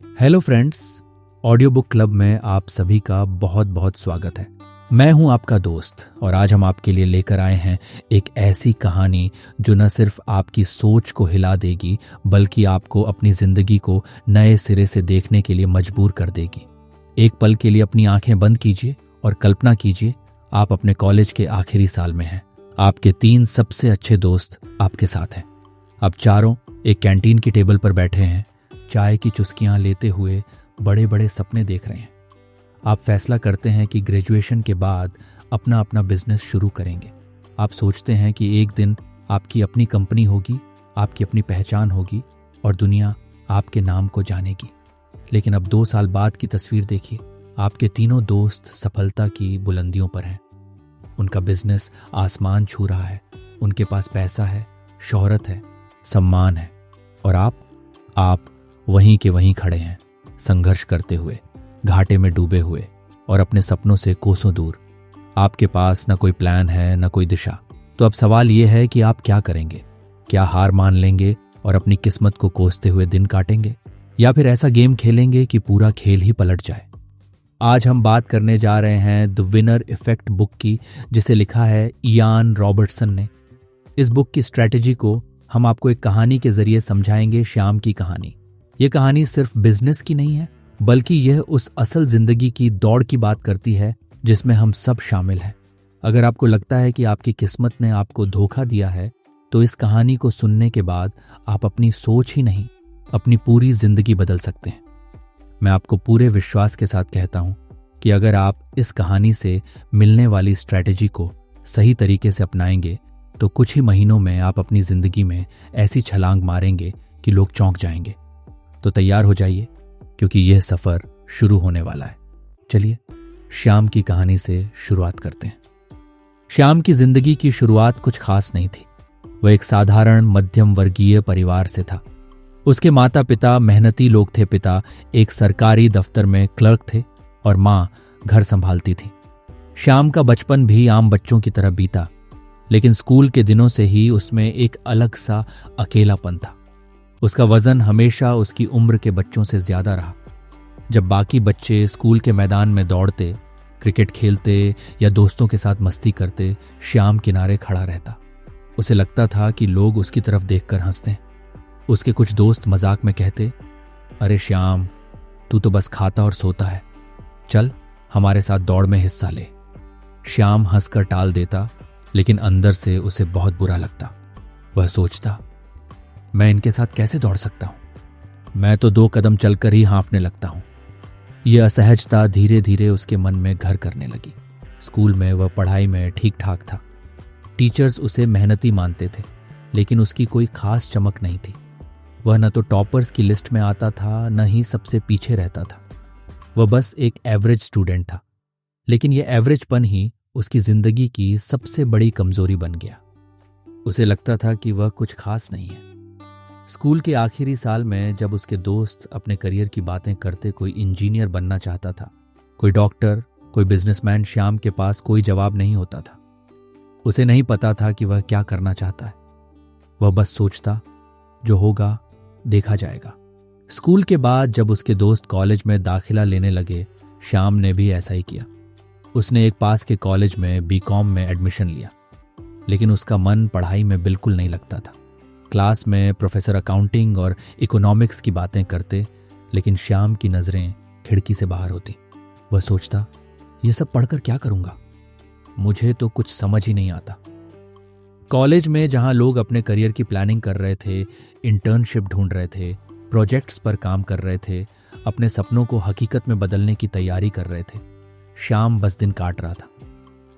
Hello friends, audio book club में आप सभी का बहुत बहुत स्वागत है। मैं हूं आपका दोस्त और आज हम आपके लिए लेकर आए हैं एक ऐसी कहानी जो न सिर्फ आपकी सोच को हिला देगी बल्कि आपको अपनी जिंदगी को नए सिरे से देखने के लिए मजबूर कर देगी। एक पल के लिए अपनी आंखें बंद कीजिए और कल्पना कीजिए आप अपने कॉलेज के आखिरी साल में हैं। आपके 3 सबसे अच्छे दोस्त आपके साथ हैं। आप चारों एक कैंटीन की टेबल पर बैठे हैं, चाय की चुस्कियां लेते हुए बड़े बड़े सपने देख रहे हैं। आप फैसला करते हैं कि ग्रेजुएशन के बाद अपना अपना बिजनेस शुरू करेंगे। आप सोचते हैं कि एक दिन आपकी अपनी कंपनी होगी, आपकी अपनी पहचान होगी और दुनिया आपके नाम को जानेगी। लेकिन अब 2 साल बाद की तस्वीर देखिए। आपके तीनों दोस्त सफलता की बुलंदियों पर हैं। उनका बिजनेस आसमान छू रहा है। उनके पास पैसा है, शोहरत है, सम्मान है और आप वहीं के वहीं खड़े हैं, संघर्ष करते हुए, घाटे में डूबे हुए और अपने सपनों से कोसों दूर। आपके पास न कोई प्लान है, न कोई दिशा। तो अब सवाल यह है कि आप क्या करेंगे? क्या हार मान लेंगे और अपनी किस्मत को कोसते हुए दिन काटेंगे, या फिर ऐसा गेम खेलेंगे कि पूरा खेल ही पलट जाए? आज हम बात करने जा रहे हैं द विनर इफेक्ट बुक की, जिसे लिखा है इयान रॉबर्टसन ने। इस बुक की स्ट्रैटेजी को हम आपको एक कहानी के जरिए समझाएंगे, श्याम की कहानी। ये कहानी सिर्फ बिजनेस की नहीं है, बल्कि यह उस असल जिंदगी की दौड़ की बात करती है जिसमें हम सब शामिल हैं। अगर आपको लगता है कि आपकी किस्मत ने आपको धोखा दिया है, तो इस कहानी को सुनने के बाद आप अपनी सोच ही नहीं, अपनी पूरी जिंदगी बदल सकते हैं। मैं आपको पूरे विश्वास के साथ कहता हूं कि अगर आप इस कहानी से मिलने वाली स्ट्रैटेजी को सही तरीके से अपनाएंगे, तो कुछ ही महीनों में आप अपनी जिंदगी में ऐसी छलांग मारेंगे कि लोग चौंक जाएंगे। तो तैयार हो जाइए, क्योंकि यह सफर शुरू होने वाला है। चलिए श्याम की कहानी से शुरुआत करते हैं। श्याम की जिंदगी की शुरुआत कुछ खास नहीं थी। वह एक साधारण मध्यम वर्गीय परिवार से था। उसके माता पिता मेहनती लोग थे। पिता एक सरकारी दफ्तर में क्लर्क थे और माँ घर संभालती थी। श्याम का बचपन भी आम बच्चों की तरह बीता, लेकिन स्कूल के दिनों से ही उसमें एक अलग सा अकेलापन था। उसका वजन हमेशा उसकी उम्र के बच्चों से ज्यादा रहा। जब बाकी बच्चे स्कूल के मैदान में दौड़ते, क्रिकेट खेलते या दोस्तों के साथ मस्ती करते, श्याम किनारे खड़ा रहता। उसे लगता था कि लोग उसकी तरफ देखकर हंसते। उसके कुछ दोस्त मजाक में कहते, अरे श्याम, तू तो बस खाता और सोता है, चल हमारे साथ दौड़ में हिस्सा ले। श्याम हंसकर टाल देता, लेकिन अंदर से उसे बहुत बुरा लगता। वह सोचता, मैं इनके साथ कैसे दौड़ सकता हूं? मैं तो 2 कदम चलकर ही हाँफने लगता हूं। यह असहजता धीरे धीरे उसके मन में घर करने लगी। स्कूल में वह पढ़ाई में ठीक ठाक था। टीचर्स उसे मेहनती मानते थे, लेकिन उसकी कोई खास चमक नहीं थी। वह न तो टॉपर्स की लिस्ट में आता था, न ही सबसे पीछे रहता था। वह बस एक एवरेज स्टूडेंट था। लेकिन यह एवरेजपन ही उसकी जिंदगी की सबसे बड़ी कमजोरी बन गया। उसे लगता था कि वह कुछ खास नहीं है। स्कूल के आखिरी साल में जब उसके दोस्त अपने करियर की बातें करते, कोई इंजीनियर बनना चाहता था, कोई डॉक्टर, कोई बिजनेसमैन, श्याम के पास कोई जवाब नहीं होता था। उसे नहीं पता था कि वह क्या करना चाहता है। वह बस सोचता, जो होगा देखा जाएगा। स्कूल के बाद जब उसके दोस्त कॉलेज में दाखिला लेने लगे, श्याम ने भी ऐसा ही किया। उसने एक पास के कॉलेज में बीकॉम में एडमिशन लिया, लेकिन उसका मन पढ़ाई में बिल्कुल नहीं लगता था। क्लास में प्रोफेसर अकाउंटिंग और इकोनॉमिक्स की बातें करते, लेकिन श्याम की नजरें खिड़की से बाहर होती। वह सोचता, यह सब पढ़कर क्या करूंगा? मुझे तो कुछ समझ ही नहीं आता। कॉलेज में जहां लोग अपने करियर की प्लानिंग कर रहे थे, इंटर्नशिप ढूंढ रहे थे, प्रोजेक्ट्स पर काम कर रहे थे, अपने सपनों को हकीकत में बदलने की तैयारी कर रहे थे, श्याम बस दिन काट रहा था।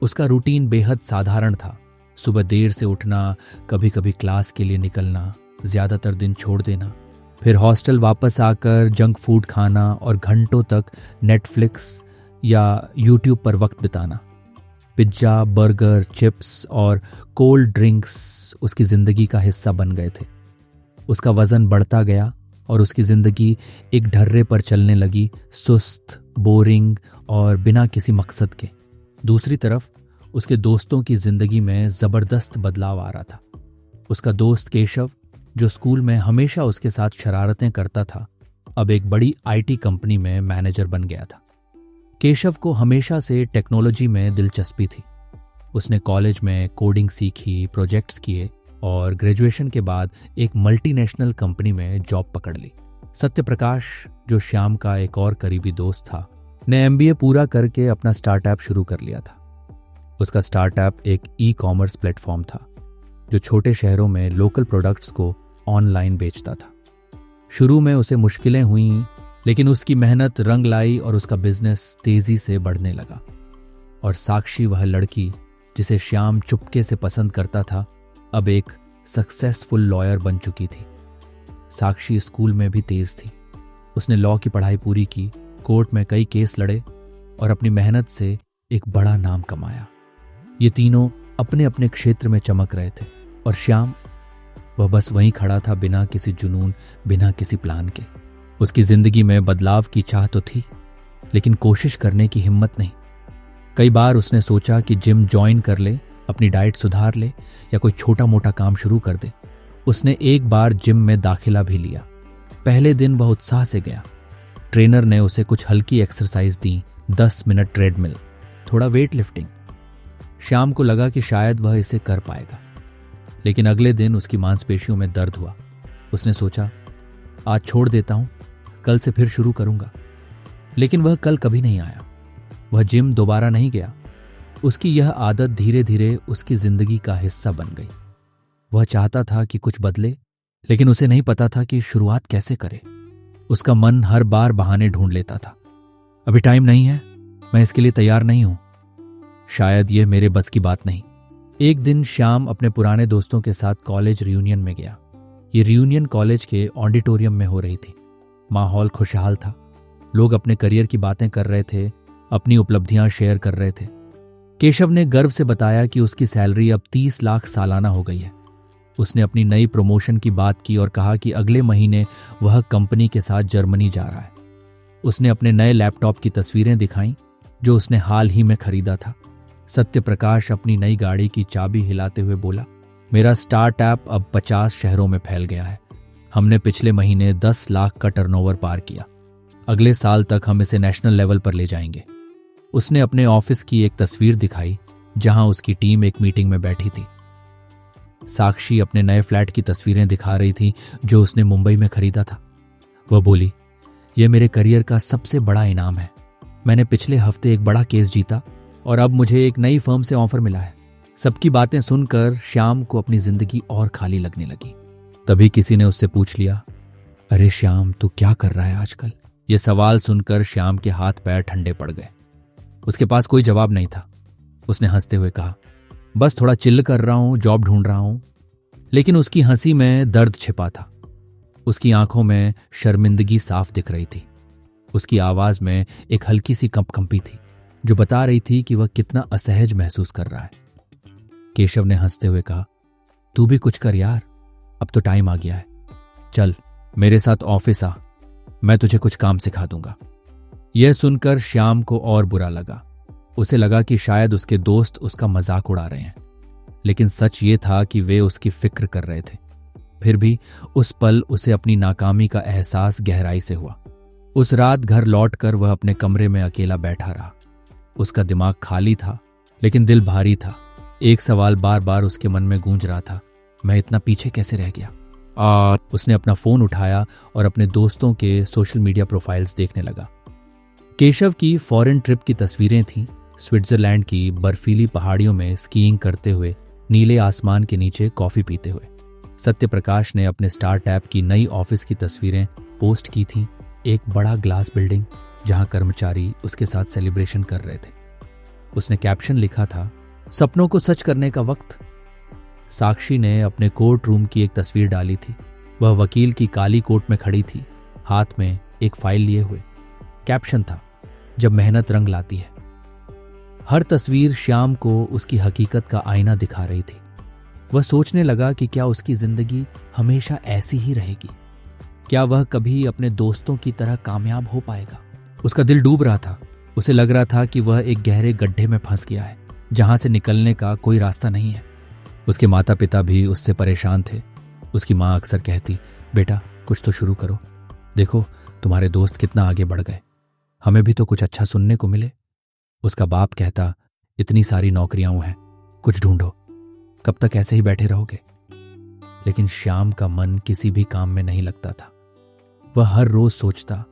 उसका रूटीन बेहद साधारण था। सुबह देर से उठना, कभी कभी क्लास के लिए निकलना, ज्यादातर दिन छोड़ देना, फिर हॉस्टल वापस आकर जंक फूड खाना और घंटों तक नेटफ्लिक्स या यूट्यूब पर वक्त बिताना। पिज्जा, बर्गर, चिप्स और कोल्ड ड्रिंक्स उसकी जिंदगी का हिस्सा बन गए थे। उसका वजन बढ़ता गया और उसकी जिंदगी एक ढर्रे पर चलने लगी, सुस्त, बोरिंग और बिना किसी मकसद के। दूसरी तरफ उसके दोस्तों की जिंदगी में जबरदस्त बदलाव आ रहा था। उसका दोस्त केशव, जो स्कूल में हमेशा उसके साथ शरारतें करता था, अब एक बड़ी आईटी कंपनी में मैनेजर बन गया था। केशव को हमेशा से टेक्नोलॉजी में दिलचस्पी थी। उसने कॉलेज में कोडिंग सीखी, प्रोजेक्ट्स किए और ग्रेजुएशन के बाद एक मल्टीनेशनल कंपनी में जॉब पकड़ ली। सत्यप्रकाश, जो श्याम का एक और करीबी दोस्त था, ने एमबीए पूरा करके अपना स्टार्टअप शुरू कर लिया था। उसका स्टार्टअप एक ई-कॉमर्स प्लेटफॉर्म था जो छोटे शहरों में लोकल प्रोडक्ट्स को ऑनलाइन बेचता था। शुरू में उसे मुश्किलें हुईं, लेकिन उसकी मेहनत रंग लाई और उसका बिजनेस तेजी से बढ़ने लगा। और साक्षी, वह लड़की जिसे श्याम चुपके से पसंद करता था, अब एक सक्सेसफुल लॉयर बन चुकी थी। साक्षी स्कूल में भी तेज थी। उसने लॉ की पढ़ाई पूरी की, कोर्ट में कई केस लड़े और अपनी मेहनत से एक बड़ा नाम कमाया। ये तीनों अपने अपने क्षेत्र में चमक रहे थे और श्याम, वह बस वहीं खड़ा था, बिना किसी जुनून, बिना किसी प्लान के। उसकी जिंदगी में बदलाव की चाह तो थी, लेकिन कोशिश करने की हिम्मत नहीं। कई बार उसने सोचा कि जिम ज्वाइन कर ले, अपनी डाइट सुधार ले या कोई छोटा मोटा काम शुरू कर दे। उसने एक बार जिम में दाखिला भी लिया। पहले दिन वह उत्साह से गया। ट्रेनर ने उसे कुछ हल्की एक्सरसाइज दी, 10 मिनट ट्रेडमिल, थोड़ा वेट लिफ्टिंग। श्याम को लगा कि शायद वह इसे कर पाएगा, लेकिन अगले दिन उसकी मांसपेशियों में दर्द हुआ। उसने सोचा, आज छोड़ देता हूं, कल से फिर शुरू करूंगा। लेकिन वह कल कभी नहीं आया। वह जिम दोबारा नहीं गया। उसकी यह आदत धीरे धीरे उसकी जिंदगी का हिस्सा बन गई। वह चाहता था कि कुछ बदले, लेकिन उसे नहीं पता था कि शुरुआत कैसे करे। उसका मन हर बार बहाने ढूंढ लेता था। अभी टाइम नहीं है, मैं इसके लिए तैयार नहीं हूं, शायद यह मेरे बस की बात नहीं। एक दिन श्याम अपने पुराने दोस्तों के साथ कॉलेज रियूनियन में गया। ये रियूनियन कॉलेज के ऑडिटोरियम में हो रही थी। माहौल खुशहाल था। लोग अपने करियर की बातें कर रहे थे, अपनी उपलब्धियां शेयर कर रहे थे। केशव ने गर्व से बताया कि उसकी सैलरी अब 30 लाख सालाना हो गई है। उसने अपनी नई प्रमोशन की बात की और कहा कि अगले महीने वह कंपनी के साथ जर्मनी जा रहा है। उसने अपने नए लैपटॉप की तस्वीरें दिखाईं जो उसने हाल ही में खरीदा था। सत्यप्रकाश अपनी नई गाड़ी की चाबी हिलाते हुए बोला, मेरा स्टार्टअप अब 50 शहरों में फैल गया है। हमने पिछले महीने 10 लाख का टर्नओवर पार किया। अगले साल तक हम इसे नेशनल लेवल पर ले जाएंगे। उसने अपने ऑफिस की एक तस्वीर दिखाई जहां उसकी टीम एक मीटिंग में बैठी थी। साक्षी अपने नए फ्लैट की तस्वीरें दिखा रही थी जो उसने मुंबई में खरीदा था। वह बोली, यह मेरे करियर का सबसे बड़ा इनाम है। मैंने पिछले हफ्ते एक बड़ा केस जीता और अब मुझे एक नई फर्म से ऑफर मिला है। सबकी बातें सुनकर श्याम को अपनी जिंदगी और खाली लगने लगी। तभी किसी ने उससे पूछ लिया, अरे श्याम, तू क्या कर रहा है आजकल? यह सवाल सुनकर श्याम के हाथ पैर ठंडे पड़ गए। उसके पास कोई जवाब नहीं था। उसने हंसते हुए कहा, बस थोड़ा चिल कर रहा हूं, जॉब ढूंढ रहा हूं। लेकिन उसकी हंसी में दर्द छिपा था। उसकी आंखों में शर्मिंदगी साफ दिख रही थी। उसकी आवाज में एक हल्की सी कंपकंपी थी जो बता रही थी कि वह कितना असहज महसूस कर रहा है। केशव ने हंसते हुए कहा, तू भी कुछ कर यार, अब तो टाइम आ गया है। चल मेरे साथ ऑफिस आ, मैं तुझे कुछ काम सिखा दूंगा। यह सुनकर श्याम को और बुरा लगा। उसे लगा कि शायद उसके दोस्त उसका मजाक उड़ा रहे हैं, लेकिन सच ये था कि वे उसकी फिक्र कर रहे थे। फिर भी उस पल उसे अपनी नाकामी का एहसास गहराई से हुआ। उस रात घर लौटकर वह अपने कमरे में अकेला बैठा रहा। उसका दिमाग खाली था, लेकिन दिल भारी था। एक सवाल बार बार उसके मन में गूंज रहा था, मैं इतना पीछे कैसे रह गया? उसने अपना फोन उठाया और अपने दोस्तों के सोशल मीडिया प्रोफाइल्स देखने लगा। केशव की फॉरेन ट्रिप की तस्वीरें थीं, स्विट्जरलैंड की बर्फीली पहाड़ियों में स्कीइंग करते हुए, नीले आसमान के नीचे कॉफी पीते हुए। सत्यप्रकाश ने अपने स्टार्टअप की नई ऑफिस की तस्वीरें पोस्ट की थीं, एक बड़ा ग्लास बिल्डिंग जहां कर्मचारी उसके साथ सेलिब्रेशन कर रहे थे। उसने कैप्शन लिखा था, सपनों को सच करने का वक्त। साक्षी ने अपने कोर्ट रूम की एक तस्वीर डाली थी। वह वकील की काली कोट में खड़ी थी, हाथ में एक फाइल लिए हुए। कैप्शन था, जब मेहनत रंग लाती है। हर तस्वीर श्याम को उसकी हकीकत का आईना दिखा रही थी। वह सोचने लगा कि क्या उसकी जिंदगी हमेशा ऐसी ही रहेगी? क्या वह कभी अपने दोस्तों की तरह कामयाब हो पाएगा? उसका दिल डूब रहा था। उसे लग रहा था कि वह एक गहरे गड्ढे में फंस गया है जहां से निकलने का कोई रास्ता नहीं है। उसके माता पिता भी उससे परेशान थे। उसकी माँ अक्सर कहती, बेटा कुछ तो शुरू करो, देखो तुम्हारे दोस्त कितना आगे बढ़ गए, हमें भी तो कुछ अच्छा सुनने को मिले। उसका बाप कहता, इतनी सारी नौकरियां हैं, कुछ ढूंढो, कब तक ऐसे ही बैठे रहोगे। लेकिन श्याम का मन किसी भी काम में नहीं लगता था। वह हर रोज सोचता,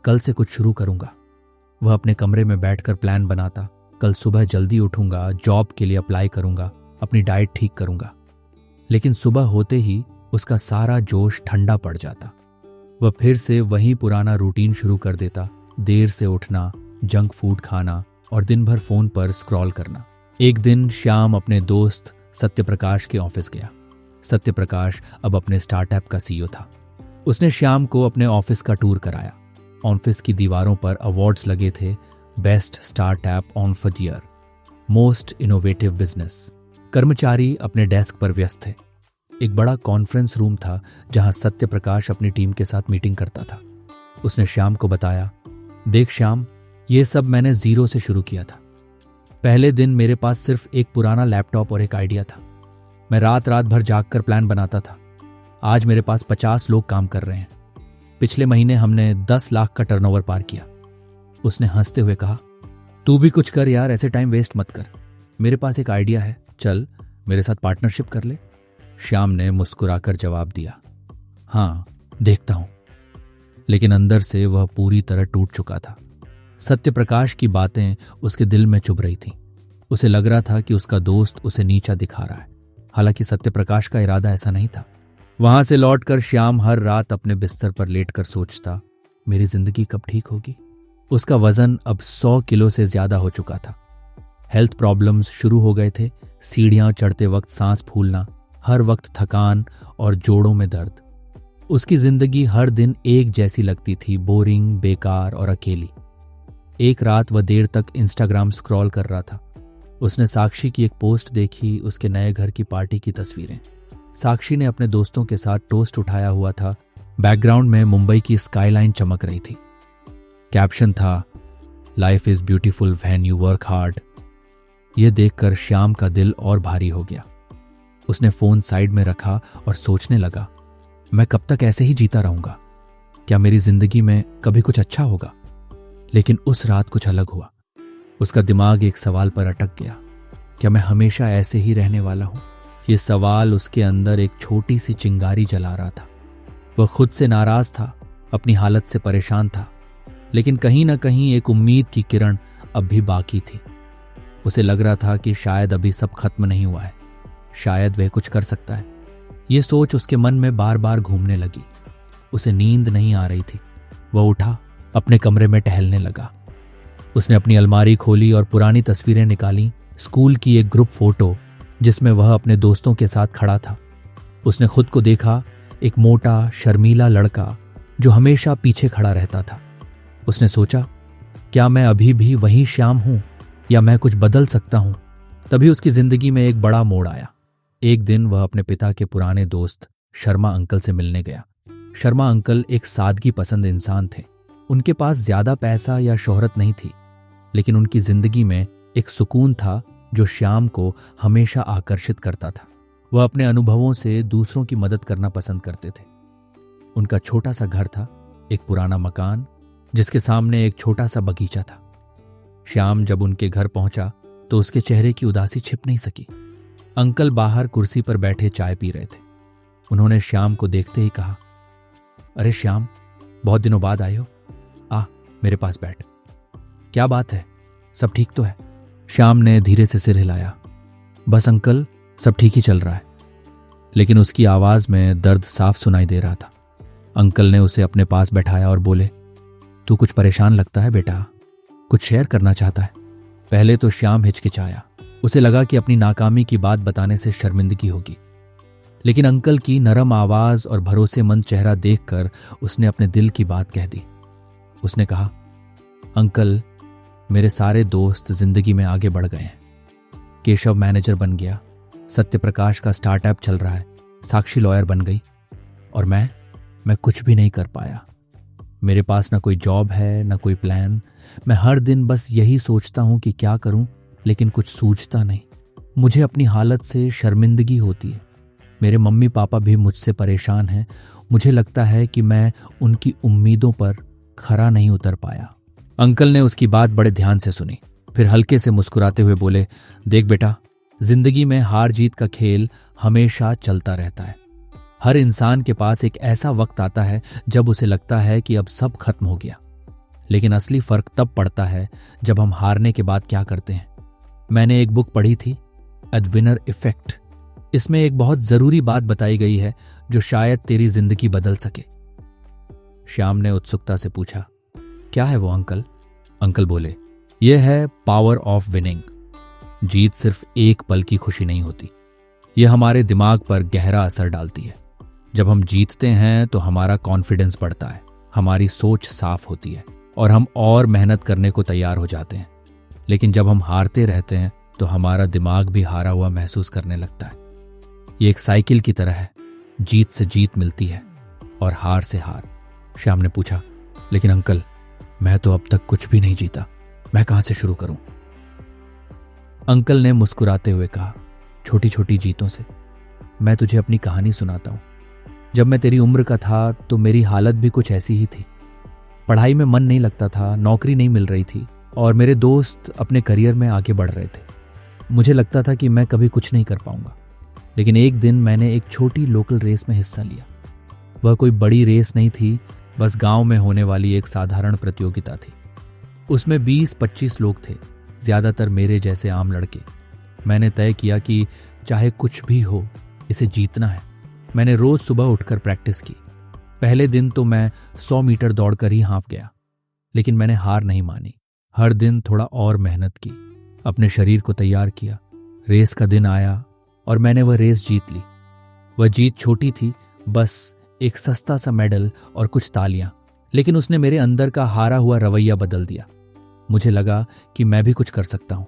कल से कुछ शुरू करूंगा। वह अपने कमरे में बैठकर प्लान बनाता, कल सुबह जल्दी उठूंगा, जॉब के लिए अप्लाई करूंगा, अपनी डाइट ठीक करूंगा। लेकिन सुबह होते ही उसका सारा जोश ठंडा पड़ जाता। वह फिर से वही पुराना रूटीन शुरू कर देता, देर से उठना, जंक फूड खाना और दिन भर फोन पर स्क्रॉल करना। एक दिन श्याम अपने दोस्त सत्यप्रकाश के ऑफिस गया। सत्यप्रकाश अब अपने स्टार्टअप का सीईओ था। उसने श्याम को अपने ऑफिस का टूर कराया। ऑफिस की दीवारों पर अवार्ड्स लगे थे, best startup on the year, most innovative business. कर्मचारी अपने डेस्क पर व्यस्त थे। एक बड़ा कॉन्फ्रेंस रूम था जहां सत्यप्रकाश अपनी टीम के साथ मीटिंग करता था। उसने श्याम को बताया, देख श्याम, ये सब मैंने जीरो से शुरू किया था। पहले दिन मेरे पास सिर्फ एक पुराना लैपटॉप और एक आइडिया था। मैं रात भर जागकर प्लान बनाता था। आज मेरे पास 50 लोग काम कर रहे हैं। पिछले महीने हमने 10 लाख का टर्नओवर पार किया। उसने हंसते हुए कहा, तू भी कुछ कर यार, ऐसे टाइम वेस्ट मत कर। मेरे पास एक आइडिया है, चल मेरे साथ पार्टनरशिप कर ले। श्याम ने मुस्कुराकर जवाब दिया, हाँ देखता हूं। लेकिन अंदर से वह पूरी तरह टूट चुका था। सत्यप्रकाश की बातें उसके दिल में चुभ रही थीं। उसे लग रहा था कि उसका दोस्त उसे नीचा दिखा रहा है। हालांकि सत्यप्रकाश का इरादा ऐसा नहीं था। वहां से लौटकर श्याम हर रात अपने बिस्तर पर लेटकर सोचता, मेरी जिंदगी कब ठीक होगी। उसका वजन अब 100 किलो से ज्यादा हो चुका था। हेल्थ प्रॉब्लम्स शुरू हो गए थे, सीढ़ियां चढ़ते वक्त सांस फूलना, हर वक्त थकान और जोड़ों में दर्द। उसकी जिंदगी हर दिन एक जैसी लगती थी, बोरिंग, बेकार और अकेली। एक रात वह देर तक इंस्टाग्राम स्क्रॉल कर रहा था। उसने साक्षी की एक पोस्ट देखी, उसके नए घर की पार्टी की तस्वीरें। साक्षी ने अपने दोस्तों के साथ टोस्ट उठाया हुआ था। बैकग्राउंड में मुंबई की स्काईलाइन चमक रही थी। कैप्शन था, life is beautiful when you work hard. यह देखकर श्याम का दिल और भारी हो गया। उसने फोन साइड में रखा और सोचने लगा, मैं कब तक ऐसे ही जीता रहूंगा? क्या मेरी जिंदगी में कभी कुछ अच्छा होगा? लेकिन उस रात कुछ अलग हुआ। उसका दिमाग एक सवाल पर अटक गया, क्या मैं हमेशा ऐसे ही रहने वाला हूं? यह सवाल उसके अंदर एक छोटी सी चिंगारी जला रहा था। वह खुद से नाराज था, अपनी हालत से परेशान था, लेकिन कहीं ना कहीं एक उम्मीद की किरण अब भी बाकी थी। उसे लग रहा था कि शायद अभी सब खत्म नहीं हुआ है, शायद वह कुछ कर सकता है। यह सोच उसके मन में बार बार घूमने लगी। उसे नींद नहीं आ रही थी। वह उठा, अपने कमरे में टहलने लगा। उसने अपनी अलमारी खोली और पुरानी तस्वीरें निकाली। स्कूल की एक ग्रुप फोटो जिसमें वह अपने दोस्तों के साथ खड़ा था। उसने खुद को देखा, एक मोटा शर्मीला लड़का जो हमेशा पीछे खड़ा रहता था। उसने सोचा, क्या मैं अभी भी वही श्याम हूं या मैं कुछ बदल सकता हूं? तभी उसकी जिंदगी में एक बड़ा मोड़ आया। एक दिन वह अपने पिता के पुराने दोस्त शर्मा अंकल से मिलने गया। शर्मा अंकल एक सादगी पसंद इंसान थे। उनके पास ज्यादा पैसा या शोहरत नहीं थी, लेकिन उनकी जिंदगी में एक सुकून था जो श्याम को हमेशा आकर्षित करता था। वह अपने अनुभवों से दूसरों की मदद करना पसंद करते थे। उनका छोटा सा घर था, एक पुराना मकान जिसके सामने एक छोटा सा बगीचा था। श्याम जब उनके घर पहुंचा तो उसके चेहरे की उदासी छिप नहीं सकी। अंकल बाहर कुर्सी पर बैठे चाय पी रहे थे। उन्होंने श्याम को देखते ही कहा, अरे श्याम, बहुत दिनों बाद आए हो, आ मेरे पास बैठ। क्या बात है, सब ठीक तो है? श्याम ने धीरे से सिर हिलाया। बस अंकल, सब ठीक ही चल रहा है। लेकिन उसकी आवाज में दर्द साफ सुनाई दे रहा था। अंकल ने उसे अपने पास बैठाया और बोले, तू कुछ परेशान लगता है बेटा, कुछ शेयर करना चाहता है? पहले तो श्याम हिचकिचाया। उसे लगा कि अपनी नाकामी की बात बताने से शर्मिंदगी होगी, लेकिन अंकल की नरम आवाज और भरोसेमंद चेहरा देखकर उसने अपने दिल की बात कह दी। उसने कहा, अंकल, मेरे सारे दोस्त जिंदगी में आगे बढ़ गए हैं। केशव मैनेजर बन गया, सत्यप्रकाश का स्टार्टअप चल रहा है, साक्षी लॉयर बन गई, और मैं कुछ भी नहीं कर पाया। मेरे पास ना कोई जॉब है, ना कोई प्लान। मैं हर दिन बस यही सोचता हूं कि क्या करूं, लेकिन कुछ सूझता नहीं। मुझे अपनी हालत से शर्मिंदगी होती है। मेरे मम्मी पापा भी मुझसे परेशान हैं। मुझे लगता है कि मैं उनकी उम्मीदों पर खरा नहीं उतर पाया। अंकल ने उसकी बात बड़े ध्यान से सुनी, फिर हल्के से मुस्कुराते हुए बोले, देख बेटा, जिंदगी में हार जीत का खेल हमेशा चलता रहता है। हर इंसान के पास एक ऐसा वक्त आता है जब उसे लगता है कि अब सब खत्म हो गया, लेकिन असली फर्क तब पड़ता है जब हम हारने के बाद क्या करते हैं। मैंने एक बुक पढ़ी थी, द विनर इफेक्ट। इसमें एक बहुत जरूरी बात बताई गई है जो शायद तेरी जिंदगी बदल सके। श्याम ने उत्सुकता से पूछा, क्या है वो अंकल? अंकल बोले, यह है पावर ऑफ विनिंग। जीत सिर्फ एक पल की खुशी नहीं होती, यह हमारे दिमाग पर गहरा असर डालती है। जब हम जीतते हैं तो हमारा कॉन्फिडेंस बढ़ता है, हमारी सोच साफ होती है और हम और मेहनत करने को तैयार हो जाते हैं। लेकिन जब हम हारते रहते हैं तो हमारा दिमाग भी हारा हुआ महसूस करने लगता है। ये एक साइकिल की तरह है, जीत से जीत मिलती है और हार से हार। श्याम ने पूछा, लेकिन अंकल, मैं तो अब तक कुछ भी नहीं जीता, मैं कहां से शुरू करूं? अंकल ने मुस्कुराते हुए कहा, छोटी छोटी जीतों से। मैं तुझे अपनी कहानी सुनाता हूं। जब मैं तेरी उम्र का था तो मेरी हालत भी कुछ ऐसी ही थी। पढ़ाई में मन नहीं लगता था, नौकरी नहीं मिल रही थी और मेरे दोस्त अपने करियर में आगे बढ़ रहे थे। मुझे लगता था कि मैं कभी कुछ नहीं कर पाऊंगा। लेकिन एक दिन मैंने एक छोटी लोकल रेस में हिस्सा लिया। वह कोई बड़ी रेस नहीं थी, बस गांव में होने वाली एक साधारण प्रतियोगिता थी। उसमें 20-25 लोग थे, ज्यादातर मेरे जैसे आम लड़के। मैंने तय किया कि चाहे कुछ भी हो, इसे जीतना है। मैंने रोज सुबह उठकर प्रैक्टिस की। पहले दिन तो मैं 100 मीटर दौड़कर ही हांफ गया, लेकिन मैंने हार नहीं मानी। हर दिन थोड़ा और मेहनत की, अपने शरीर को तैयार किया। रेस का दिन आया और मैंने वह रेस जीत ली। वह जीत छोटी थी, बस एक सस्ता सा मेडल और कुछ तालियां, लेकिन उसने मेरे अंदर का हारा हुआ रवैया बदल दिया। मुझे लगा कि मैं भी कुछ कर सकता हूं।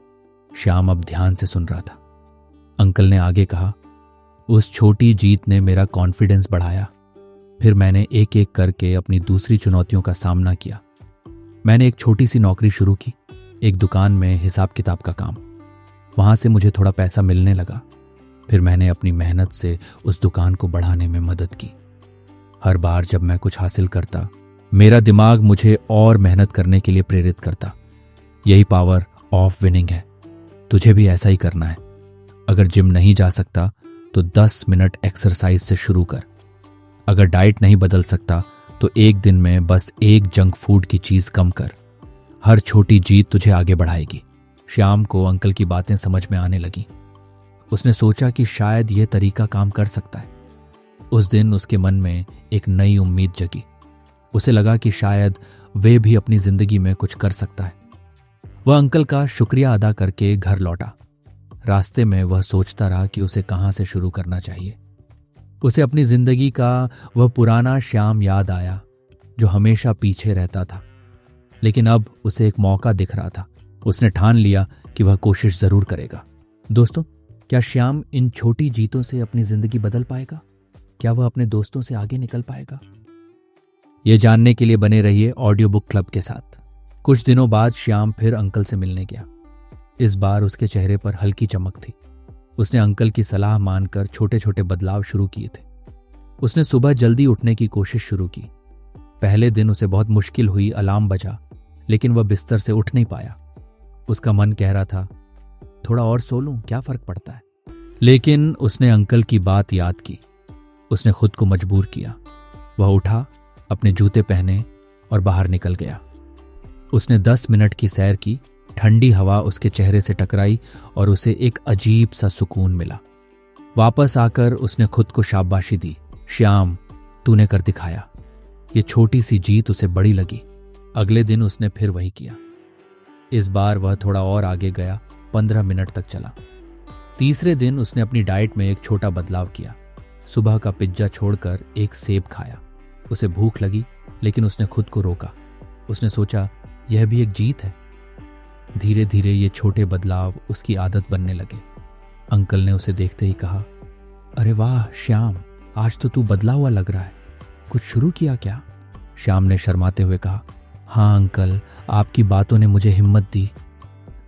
श्याम अब ध्यान से सुन रहा था। अंकल ने आगे कहा, उस छोटी जीत ने मेरा कॉन्फिडेंस बढ़ाया। फिर मैंने एक एक करके अपनी दूसरी चुनौतियों का सामना किया। मैंने एक छोटी सी नौकरी शुरू की, एक दुकान में हिसाब किताब का काम। वहां से मुझे थोड़ा पैसा मिलने लगा। फिर मैंने अपनी मेहनत से उस दुकान को बढ़ाने में मदद की। हर बार जब मैं कुछ हासिल करता, मेरा दिमाग मुझे और मेहनत करने के लिए प्रेरित करता। यही पावर ऑफ विनिंग है। तुझे भी ऐसा ही करना है। अगर जिम नहीं जा सकता तो 10 मिनट एक्सरसाइज से शुरू कर। अगर डाइट नहीं बदल सकता तो एक दिन में बस एक जंक फूड की चीज कम कर। हर छोटी जीत तुझे आगे बढ़ाएगी। श्याम को अंकल की बातें समझ में आने लगी। उसने सोचा कि शायद यह तरीका काम कर सकता है। उस दिन उसके मन में एक नई उम्मीद जगी। उसे लगा कि शायद वे भी अपनी जिंदगी में कुछ कर सकता है। वह अंकल का शुक्रिया अदा करके घर लौटा। रास्ते में वह सोचता रहा कि उसे कहां से शुरू करना चाहिए। उसे अपनी जिंदगी का वह पुराना श्याम याद आया जो हमेशा पीछे रहता था, लेकिन अब उसे एक मौका दिख रहा था। उसने ठान लिया कि वह कोशिश जरूर करेगा। दोस्तों, क्या श्याम इन छोटी जीतों से अपनी जिंदगी बदल पाएगा? क्या वह अपने दोस्तों से आगे निकल पाएगा? ये जानने के लिए बने रहिए ऑडियो बुक क्लब के साथ। कुछ दिनों बाद श्याम फिर अंकल से मिलने गया। इस बार उसके चेहरे पर हल्की चमक थी। उसने अंकल की सलाह मानकर छोटे छोटे बदलाव शुरू किए थे। उसने सुबह जल्दी उठने की कोशिश शुरू की। पहले दिन उसे बहुत मुश्किल हुई, अलार्म बजा, लेकिन वह बिस्तर से उठ नहीं पाया। उसका मन कह रहा था, थोड़ा और सो लूं, क्या फर्क पड़ता है। लेकिन उसने अंकल की बात याद की। उसने खुद को मजबूर किया। वह उठा, अपने जूते पहने और बाहर निकल गया। उसने 10 मिनट की सैर की। ठंडी हवा उसके चेहरे से टकराई और उसे एक अजीब सा सुकून मिला। वापस आकर उसने खुद को शाबाशी दी। श्याम, तूने कर दिखाया। ये छोटी सी जीत उसे बड़ी लगी। अगले दिन उसने फिर वही किया। इस बार वह थोड़ा और आगे गया, 15 मिनट तक चला। तीसरे दिन उसने अपनी डाइट में एक छोटा बदलाव किया। सुबह का पिज्जा छोड़कर एक सेब खाया। उसे भूख लगी, लेकिन उसने खुद को रोका। उसने सोचा, यह भी एक जीत है। धीरे धीरे ये छोटे बदलाव उसकी आदत बनने लगे। अंकल ने उसे देखते ही कहा, अरे वाह श्याम, आज तो तू बदला हुआ लग रहा है। कुछ शुरू किया क्या? श्याम ने शर्माते हुए कहा, हाँ अंकल, आपकी बातों ने मुझे हिम्मत दी।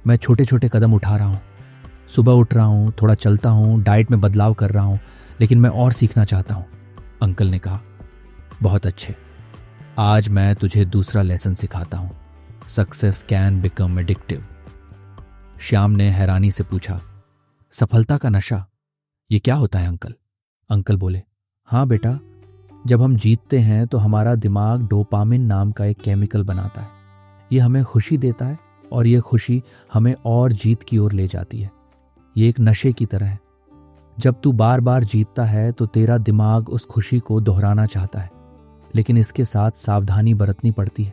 मैं छोटे छोटे कदम उठा रहा हूँ। सुबह उठ रहा हूँ, थोड़ा चलता हूँ, डाइट में बदलाव कर रहा हूँ, लेकिन मैं और सीखना चाहता हूँ। अंकल ने कहा, बहुत अच्छे। आज मैं तुझे दूसरा लेसन सिखाता हूं। Success can become addictive. Shyam ने हैरानी से पूछा, सफलता का नशा, ये क्या होता है अंकल? अंकल बोले, हाँ बेटा, जब हम जीतते हैं तो हमारा दिमाग डोपामिन नाम का एक केमिकल बनाता है। ये हमें खुशी देता है और ये खुशी हमें और जीत की ओर ले जाती है। ये एक नशे की तरह है। जब तू बार बार जीतता है तो तेरा दिमाग उस खुशी को दोहराना चाहता है, लेकिन इसके साथ सावधानी बरतनी पड़ती है।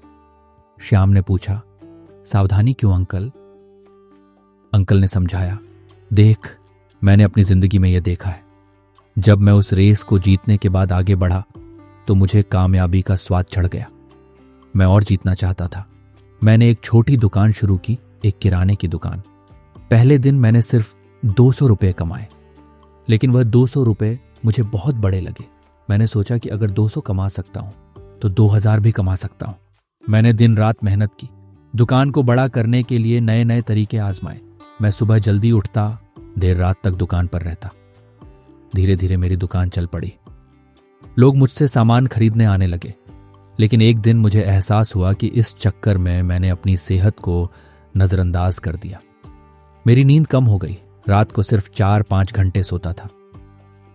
श्याम ने पूछा, सावधानी क्यों अंकल? अंकल ने समझाया, देख, मैंने अपनी जिंदगी में यह देखा है। जब मैं उस रेस को जीतने के बाद आगे बढ़ा तो मुझे कामयाबी का स्वाद चढ़ गया। मैं और जीतना चाहता था। मैंने एक छोटी दुकान शुरू की, एक किराने की दुकान। पहले दिन मैंने सिर्फ 200 रुपये कमाए, लेकिन वह 200 रुपये मुझे बहुत बड़े लगे। मैंने सोचा कि अगर 200 कमा सकता हूं तो 2000 भी कमा सकता हूं। मैंने दिन रात मेहनत की, दुकान को बड़ा करने के लिए नए नए तरीके आजमाए। मैं सुबह जल्दी उठता, देर रात तक दुकान पर रहता। धीरे धीरे मेरी दुकान चल पड़ी। लोग मुझसे सामान खरीदने आने लगे, लेकिन एक दिन मुझे एहसास हुआ कि इस चक्कर में मैंने अपनी सेहत को नजरअंदाज कर दिया। मेरी नींद कम हो गई। रात को सिर्फ 4-5 घंटे सोता था।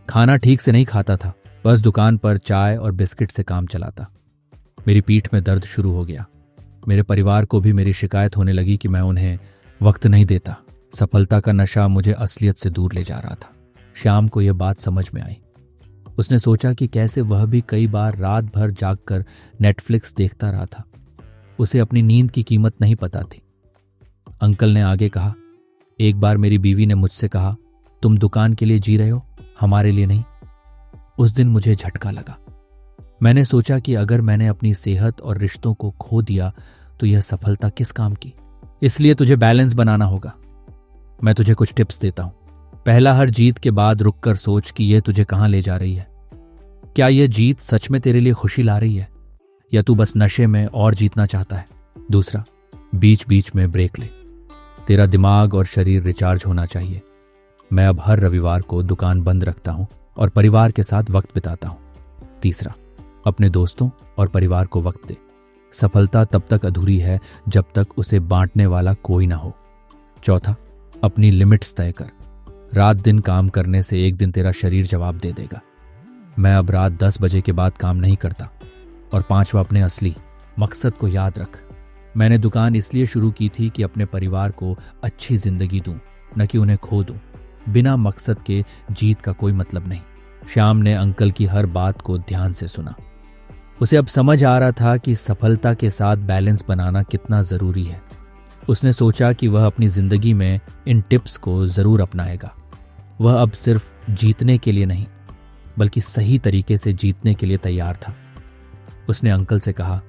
खाना ठीक से नहीं खाता था, बस दुकान पर चाय और बिस्किट से काम चलाता। मेरी पीठ में दर्द शुरू हो गया। मेरे परिवार को भी मेरी शिकायत होने लगी कि मैं उन्हें वक्त नहीं देता। सफलता का नशा मुझे असलियत से दूर ले जा रहा था। श्याम को यह बात समझ में आई। उसने सोचा कि कैसे वह भी कई बार रात भर जागकर नेटफ्लिक्स देखता रहा था। उसे अपनी नींद की कीमत नहीं पता थी। अंकल ने आगे कहा, एक बार मेरी बीवी ने मुझसे कहा, तुम दुकान के लिए जी रहे हो, हमारे लिए नहीं। उस दिन मुझे झटका लगा। मैंने सोचा कि अगर मैंने अपनी सेहत और रिश्तों को खो दिया तो यह सफलता किस काम की। इसलिए तुझे बैलेंस बनाना होगा। मैं तुझे कुछ टिप्स देता हूं। पहला, हर जीत के बाद रुककर सोच कि यह तुझे कहां ले जा रही है। क्या यह जीत सच में तेरे लिए खुशी ला रही है या तू बस नशे में और जीतना चाहता है? दूसरा, बीच बीच में ब्रेक ले। तेरा दिमाग और शरीर रिचार्ज होना चाहिए। मैं अब हर रविवार को दुकान बंद रखता हूं और परिवार के साथ वक्त बिताता हूं। तीसरा, अपने दोस्तों और परिवार को वक्त दे। सफलता तब तक अधूरी है जब तक उसे बांटने वाला कोई ना हो। चौथा, अपनी लिमिट्स तय कर। रात दिन काम करने से एक दिन तेरा शरीर जवाब दे देगा। मैं अब रात 10 बजे के बाद काम नहीं करता। और पांचवा, अपने असली मकसद को याद रख। मैंने दुकान इसलिए शुरू की थी कि अपने परिवार को अच्छी जिंदगी दूं, न कि उन्हें खो दूं। बिना मकसद के जीत का कोई मतलब नहीं। श्याम ने अंकल की हर बात को ध्यान से सुना। उसे अब समझ आ रहा था कि सफलता के साथ बैलेंस बनाना कितना जरूरी है। उसने सोचा कि वह अपनी जिंदगी में इन टिप्स को जरूर अपनाएगा। वह अब सिर्फ जीतने के लिए नहीं, बल्कि सही तरीके से जीतने के लिए तैयार था। उसने अंकल से कहा,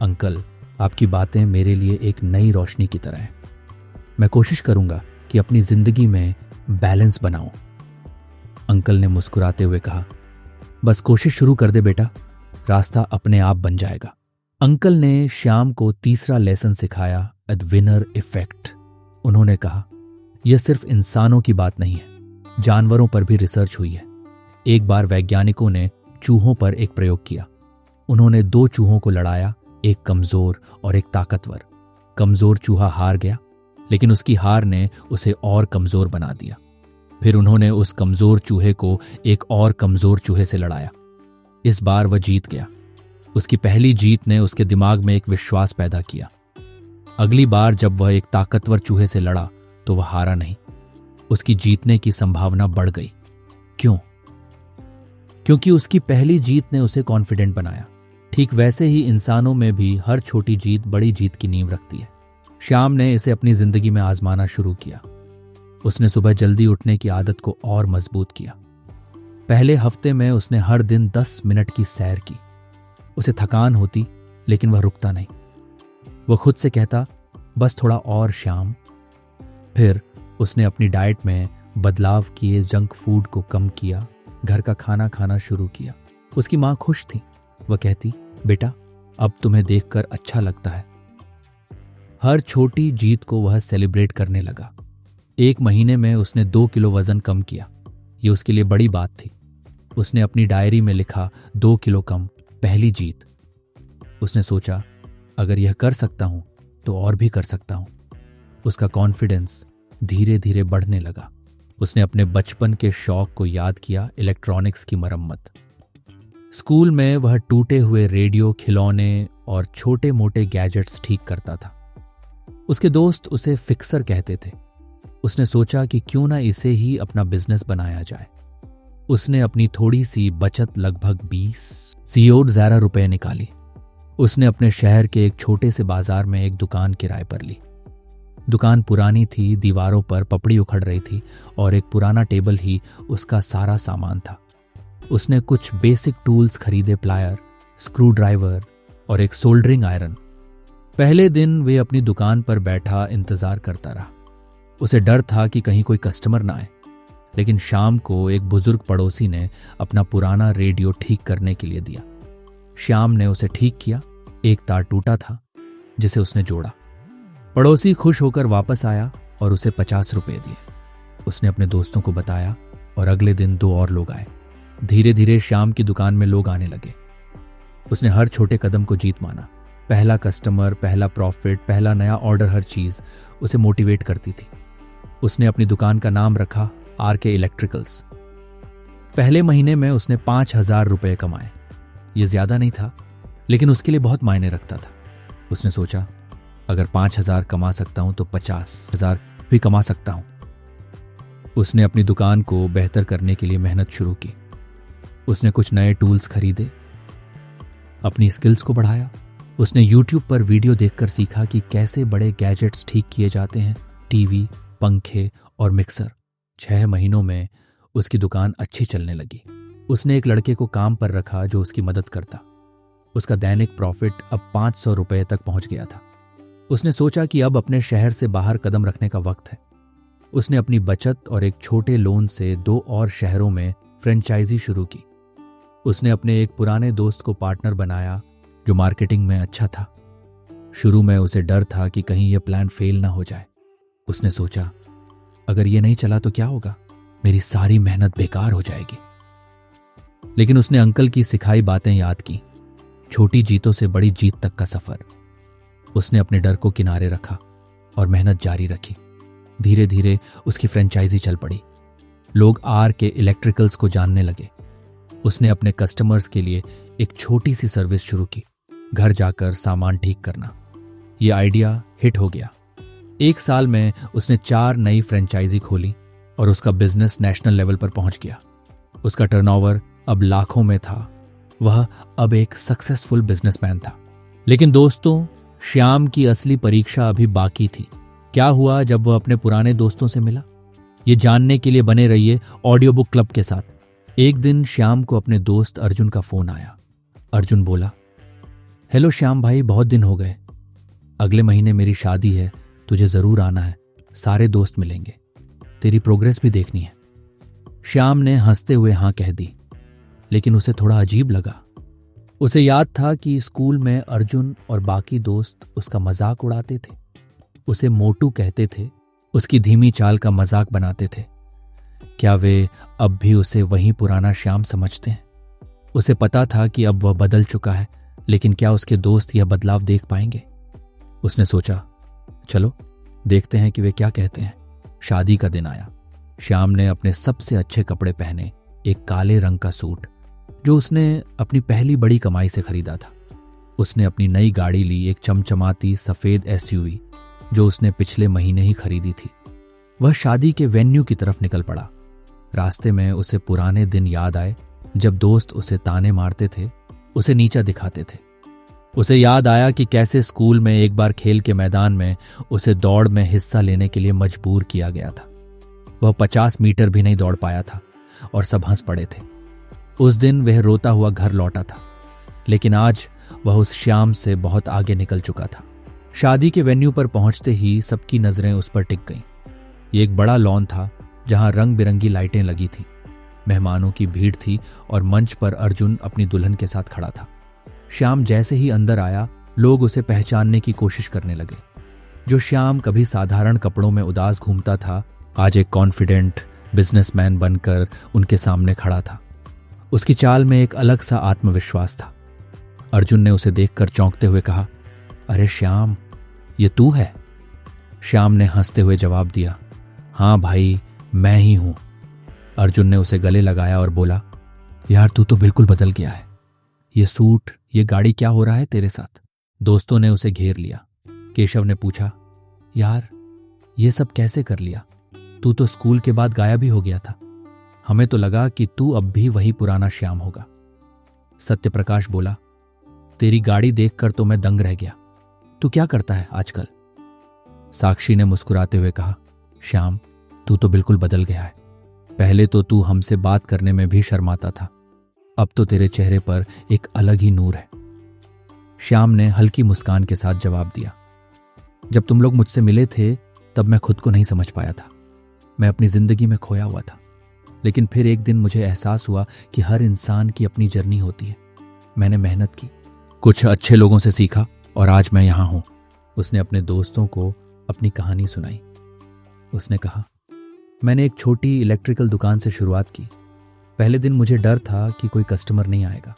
अंकल, आपकी बातें मेरे लिए एक नई रोशनी की तरह हैं। मैं कोशिश करूंगा कि अपनी जिंदगी में बैलेंस बनाऊं। अंकल ने मुस्कुराते हुए कहा, बस कोशिश शुरू कर दे बेटा, रास्ता अपने आप बन जाएगा। अंकल ने श्याम को तीसरा लेसन सिखाया, द विनर इफेक्ट। उन्होंने कहा, यह सिर्फ इंसानों की बात नहीं है, जानवरों पर भी रिसर्च हुई है। एक बार वैज्ञानिकों ने चूहों पर एक प्रयोग किया। उन्होंने 2 चूहों को लड़ाया, एक कमजोर और एक ताकतवर। कमजोर चूहा हार गया, लेकिन उसकी हार ने उसे और कमजोर बना दिया। फिर उन्होंने उस कमजोर चूहे को एक और कमजोर चूहे से लड़ाया। इस बार वह जीत गया। उसकी पहली जीत ने उसके दिमाग में एक विश्वास पैदा किया। अगली बार जब वह एक ताकतवर चूहे से लड़ा तो वह हारा नहीं। उसकी जीतने की संभावना बढ़ गई। क्यों? क्योंकि उसकी पहली जीत ने उसे कॉन्फिडेंट बनाया। ठीक वैसे ही इंसानों में भी हर छोटी जीत बड़ी जीत की नींव रखती है। श्याम ने इसे अपनी जिंदगी में आजमाना शुरू किया। उसने सुबह जल्दी उठने की आदत को और मजबूत किया। पहले हफ्ते में उसने हर दिन 10 मिनट की सैर की। उसे थकान होती, लेकिन वह रुकता नहीं। वह खुद से कहता, बस थोड़ा और श्याम। फिर उसने अपनी डाइट में बदलाव किए, जंक फूड को कम किया, घर का खाना खाना शुरू किया। उसकी माँ खुश थी। वह कहती, बेटा, अब तुम्हें देखकर अच्छा लगता है। हर छोटी जीत को वह सेलिब्रेट करने लगा। 1 महीने में उसने 2 किलो वजन कम किया। ये उसके लिए बड़ी बात थी। उसने अपनी डायरी में लिखा, 2 किलो कम, पहली जीत। उसने सोचा, अगर यह कर सकता हूं तो और भी कर सकता हूं। उसका कॉन्फिडेंस धीरे धीरे बढ़ने लगा। उसने अपने बचपन के शौक को याद किया, इलेक्ट्रॉनिक्स की मरम्मत। स्कूल में वह टूटे हुए रेडियो, खिलौने और छोटे मोटे गैजेट्स ठीक करता था। उसके दोस्त उसे फिक्सर कहते थे। उसने सोचा कि क्यों ना इसे ही अपना बिजनेस बनाया जाए। उसने अपनी थोड़ी सी बचत, लगभग 20,000 रुपए निकाली। उसने अपने शहर के एक छोटे से बाजार में एक दुकान किराए पर ली। दुकान पुरानी थी, दीवारों पर पपड़ी उखड़ रही थी और एक पुराना टेबल ही उसका सारा सामान था। उसने कुछ बेसिक टूल्स खरीदे, प्लायर, स्क्रू ड्राइवर और एक सोल्डरिंग आयरन। पहले दिन वे अपनी दुकान पर बैठा इंतजार करता रहा। उसे डर था कि कहीं कोई कस्टमर ना आए। लेकिन शाम को एक बुजुर्ग पड़ोसी ने अपना पुराना रेडियो ठीक करने के लिए दिया। श्याम ने उसे ठीक किया। एक तार टूटा था जिसे उसने जोड़ा। पड़ोसी खुश होकर वापस आया और उसे 50 रुपए दिए। उसने अपने दोस्तों को बताया और अगले दिन 2 और लोग आए। धीरे धीरे श्याम की दुकान में लोग आने लगे। उसने हर छोटे कदम को जीत माना। पहला कस्टमर, पहला प्रॉफिट, पहला नया ऑर्डर, हर चीज उसे मोटिवेट करती थी। उसने अपनी दुकान का नाम रखा आरके इलेक्ट्रिकल्स। पहले महीने में उसने 5,000 रुपए कमाए। ये ज्यादा नहीं था, लेकिन उसके लिए बहुत मायने रखता था। उसने सोचा, अगर 5,000 कमा सकता हूं तो 50,000 भी कमा सकता हूं। उसने अपनी दुकान को बेहतर करने के लिए मेहनत शुरू की। उसने कुछ नए टूल्स खरीदे, अपनी स्किल्स को बढ़ाया। उसने यूट्यूब पर वीडियो देखकर सीखा कि कैसे बड़े गैजेट्स ठीक किए जाते हैं, टीवी, पंखे और मिक्सर। 6 महीनों में उसकी दुकान अच्छी चलने लगी। उसने एक लड़के को काम पर रखा जो उसकी मदद करता। उसका दैनिक प्रॉफिट अब 500 रुपए तक पहुंच गया था। उसने सोचा कि अब अपने शहर से बाहर कदम रखने का वक्त है। उसने अपनी बचत और एक छोटे लोन से 2 और शहरों में फ्रेंचाइजी शुरू की। उसने अपने एक पुराने दोस्त को पार्टनर बनाया जो मार्केटिंग में अच्छा था। शुरू में उसे डर था कि कहीं यह प्लान फेल ना हो जाए। उसने सोचा, अगर यह नहीं चला तो क्या होगा, मेरी सारी मेहनत बेकार हो जाएगी। लेकिन उसने अंकल की सिखाई बातें याद की, छोटी जीतों से बड़ी जीत तक का सफर। उसने अपने डर को किनारे रखा और मेहनत जारी रखी। धीरे धीरे उसकी फ्रेंचाइजी चल पड़ी। लोग आर के इलेक्ट्रिकल्स को जानने लगे। उसने अपने कस्टमर्स के लिए एक छोटी सी सर्विस शुरू की, घर जाकर सामान ठीक करना। यह आइडिया हिट हो गया। 1 साल में उसने 4 नई फ्रेंचाइजी खोली और उसका बिजनेस नेशनल लेवल पर पहुंच गया। उसका टर्नओवर अब लाखों में था। वह अब एक सक्सेसफुल बिजनेसमैन था। लेकिन दोस्तों, श्याम की असली परीक्षा अभी बाकी थी। क्या हुआ जब वह अपने पुराने दोस्तों से मिला? ये जानने के लिए बने रहिए ऑडियो बुक क्लब के साथ। एक दिन श्याम को अपने दोस्त अर्जुन का फोन आया। अर्जुन बोला, हेलो श्याम भाई, बहुत दिन हो गए। अगले महीने मेरी शादी है, तुझे जरूर आना है। सारे दोस्त मिलेंगे, तेरी प्रोग्रेस भी देखनी है। श्याम ने हंसते हुए हां कह दी, लेकिन उसे थोड़ा अजीब लगा। उसे याद था कि स्कूल में अर्जुन और बाकी दोस्त उसका मजाक उड़ाते थे, उसे मोटू कहते थे, उसकी धीमी चाल का मजाक बनाते थे। क्या वे अब भी उसे वही पुराना श्याम समझते हैं? उसे पता था कि अब वह बदल चुका है, लेकिन क्या उसके दोस्त यह बदलाव देख पाएंगे? उसने सोचा, चलो देखते हैं कि वे क्या कहते हैं। शादी का दिन आया। श्याम ने अपने सबसे अच्छे कपड़े पहने, एक काले रंग का सूट जो उसने अपनी पहली बड़ी कमाई से खरीदा था। उसने अपनी नई गाड़ी ली, एक चमचमाती सफेद एसयूवी जो उसने पिछले महीने ही खरीदी थी। वह शादी के वेन्यू की तरफ निकल पड़ा। रास्ते में उसे पुराने दिन याद आए जब दोस्त उसे ताने मारते थे, उसे नीचा दिखाते थे। उसे याद आया कि कैसे स्कूल में एक बार खेल के मैदान में उसे दौड़ में हिस्सा लेने के लिए मजबूर किया गया था। वह 50 मीटर भी नहीं दौड़ पाया था और सब हंस पड़े थे। उस दिन वह रोता हुआ घर लौटा था, लेकिन आज वह उस श्याम से बहुत आगे निकल चुका था। शादी के वेन्यू पर पहुंचते ही सबकी नजरें उस पर टिक गईं। ये एक बड़ा लॉन था जहां रंग बिरंगी लाइटें लगी थीं। मेहमानों की भीड़ थी और मंच पर अर्जुन अपनी दुल्हन के साथ खड़ा था। श्याम जैसे ही अंदर आया, लोग उसे पहचानने की कोशिश करने लगे। जो श्याम कभी साधारण कपड़ों में उदास घूमता था, आज एक कॉन्फिडेंट बिजनेसमैन बनकर उनके सामने खड़ा था। उसकी चाल में एक अलग सा आत्मविश्वास था। अर्जुन ने उसे देखकर चौंकते हुए कहा, अरे श्याम, ये तू है? श्याम ने हंसते हुए जवाब दिया, हाँ भाई, मैं ही हूं। अर्जुन ने उसे गले लगाया और बोला, यार तू तो बिल्कुल बदल गया है। ये सूट, ये गाड़ी, क्या हो रहा है तेरे साथ? दोस्तों ने उसे घेर लिया। केशव ने पूछा, यार ये सब कैसे कर लिया? तू तो स्कूल के बाद गायब ही हो गया था। हमें तो लगा कि तू अब भी वही पुराना श्याम होगा। सत्यप्रकाश बोला, तेरी गाड़ी देखकर तो मैं दंग रह गया। तू क्या करता है आजकल? साक्षी ने मुस्कुराते हुए कहा, श्याम, तू तो बिल्कुल बदल गया है। पहले तो तू हमसे बात करने में भी शर्माता था, अब तो तेरे चेहरे पर एक अलग ही नूर है। श्याम ने हल्की मुस्कान के साथ जवाब दिया, जब तुम लोग मुझसे मिले थे तब मैं खुद को नहीं समझ पाया था। मैं अपनी जिंदगी में खोया हुआ था, लेकिन फिर एक दिन मुझे एहसास हुआ कि हर इंसान की अपनी जर्नी होती है। मैंने मेहनत की, कुछ अच्छे लोगों से सीखा और आज मैं यहां हूं। उसने अपने दोस्तों को अपनी कहानी सुनाई। उसने कहा, मैंने एक छोटी इलेक्ट्रिकल दुकान से शुरुआत की। पहले दिन मुझे डर था कि कोई कस्टमर नहीं आएगा।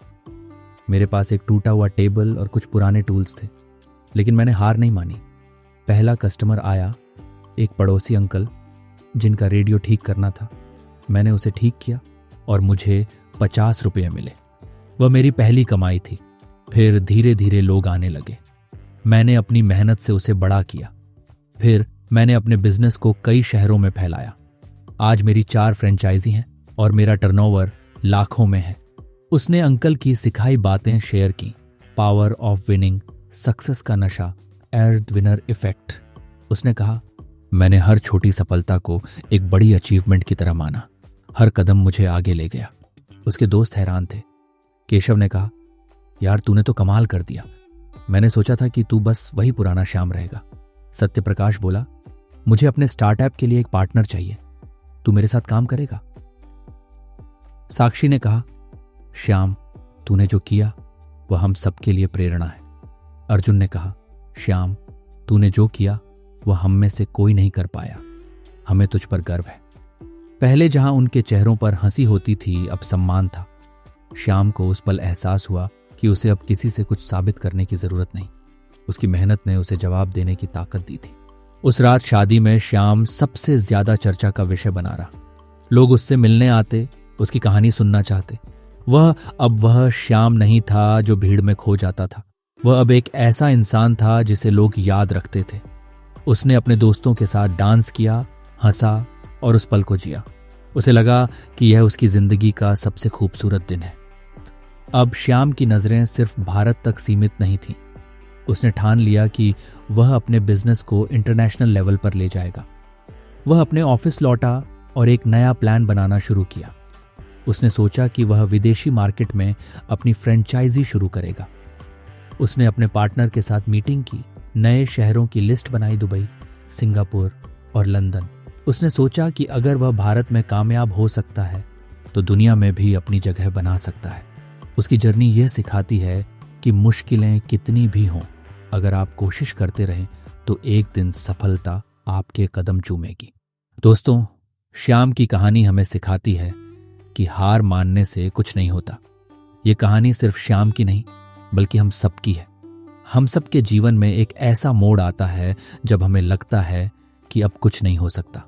मेरे पास एक टूटा हुआ टेबल और कुछ पुराने टूल्स थे, लेकिन मैंने हार नहीं मानी। पहला कस्टमर आया, एक पड़ोसी अंकल जिनका रेडियो ठीक करना था। मैंने उसे ठीक किया और मुझे 50 रुपये मिले। वह मेरी पहली कमाई थी। फिर धीरे धीरे लोग आने लगे। मैंने अपनी मेहनत से उसे बड़ा किया। फिर मैंने अपने बिजनेस को कई शहरों में फैलाया। आज मेरी 4 फ्रेंचाइजी हैं और मेरा टर्नओवर लाखों में है। उसने अंकल की सिखाई बातें शेयर की। पावर ऑफ विनिंग, सक्सेस का नशा, एज विनर इफेक्ट। उसने कहा, मैंने हर छोटी सफलता को एक बड़ी अचीवमेंट की तरह माना। हर कदम मुझे आगे ले गया। उसके दोस्त हैरान थे। केशव ने कहा, यार तूने तो कमाल कर दिया। मैंने सोचा था कि तू बस वही पुराना श्याम रहेगा। सत्यप्रकाश बोला, मुझे अपने स्टार्टअप के लिए एक पार्टनर चाहिए। तू मेरे साथ काम करेगा? साक्षी ने कहा, श्याम, तूने जो किया वह हम सबके लिए प्रेरणा है। अर्जुन ने कहा, श्याम, तूने जो किया वह हम में से कोई नहीं कर पाया। हमें तुझ पर गर्व है। पहले जहां उनके चेहरों पर हंसी होती थी, अब सम्मान था। श्याम को उस पल एहसास हुआ कि उसे अब किसी से कुछ साबित करने की जरूरत नहीं। उसकी मेहनत ने उसे जवाब देने की ताकत दी थी। उस रात शादी में श्याम सबसे ज्यादा चर्चा का विषय बना रहा। लोग उससे मिलने आते, उसकी कहानी सुनना चाहते। वह श्याम नहीं था जो भीड़ में खो जाता था। वह अब एक ऐसा इंसान था जिसे लोग याद रखते थे। उसने अपने दोस्तों के साथ डांस किया, हंसा और उस पल को जिया। उसे लगा कि यह उसकी जिंदगी का सबसे खूबसूरत दिन है। अब श्याम की नजरें सिर्फ भारत तक सीमित नहीं थीं। उसने ठान लिया कि वह अपने बिजनेस को इंटरनेशनल लेवल पर ले जाएगा। वह अपने ऑफिस लौटा और एक नया प्लान बनाना शुरू किया। उसने सोचा कि वह विदेशी मार्केट में अपनी फ्रेंचाइजी शुरू करेगा। उसने अपने पार्टनर के साथ मीटिंग की, नए शहरों की लिस्ट बनाई, दुबई, सिंगापुर और लंदन। उसने सोचा कि अगर वह भारत में कामयाब हो सकता है तो दुनिया में भी अपनी जगह बना सकता है। उसकी जर्नी यह सिखाती है कि मुश्किलें कितनी भी हों, अगर आप कोशिश करते रहें तो एक दिन सफलता आपके कदम चूमेगी। दोस्तों, श्याम की कहानी हमें सिखाती है कि हार मानने से कुछ नहीं होता। ये कहानी सिर्फ श्याम की नहीं, बल्कि हम सबकी है। हम सबके जीवन में एक ऐसा मोड़ आता है जब हमें लगता है कि अब कुछ नहीं हो सकता।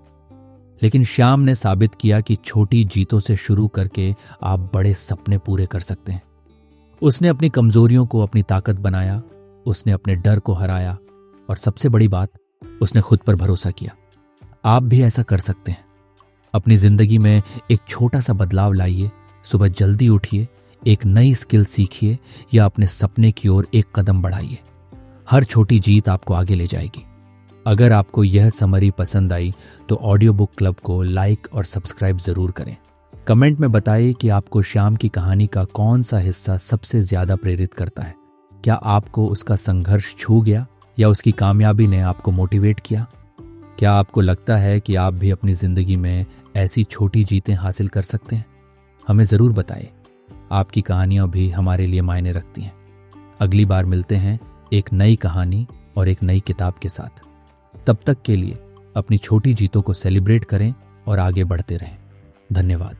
लेकिन श्याम ने साबित किया कि छोटी जीतों से शुरू करके आप बड़े सपने पूरे कर सकते हैं। उसने अपनी कमजोरियों को अपनी ताकत बनाया, उसने अपने डर को हराया और सबसे बड़ी बात, उसने खुद पर भरोसा किया। आप भी ऐसा कर सकते हैं। अपनी जिंदगी में एक छोटा सा बदलाव लाइए। सुबह जल्दी उठिए, एक नई स्किल सीखिए या अपने सपने की ओर एक कदम बढ़ाइए। हर छोटी जीत आपको आगे ले जाएगी। अगर आपको यह समरी पसंद आई तो ऑडियो बुक क्लब को लाइक और सब्सक्राइब जरूर करें। कमेंट में बताइए कि आपको श्याम की कहानी का कौन सा हिस्सा सबसे ज्यादा प्रेरित करता है। क्या आपको उसका संघर्ष छू गया या उसकी कामयाबी ने आपको मोटिवेट किया? क्या आपको लगता है कि आप भी अपनी जिंदगी में ऐसी छोटी जीतें हासिल कर सकते हैं? हमें जरूर बताइए। आपकी कहानियां भी हमारे लिए मायने रखती हैं। अगली बार मिलते हैं एक नई कहानी और एक नई किताब के साथ। तब तक के लिए अपनी छोटी जीतों को सेलिब्रेट करें और आगे बढ़ते रहें। धन्यवाद।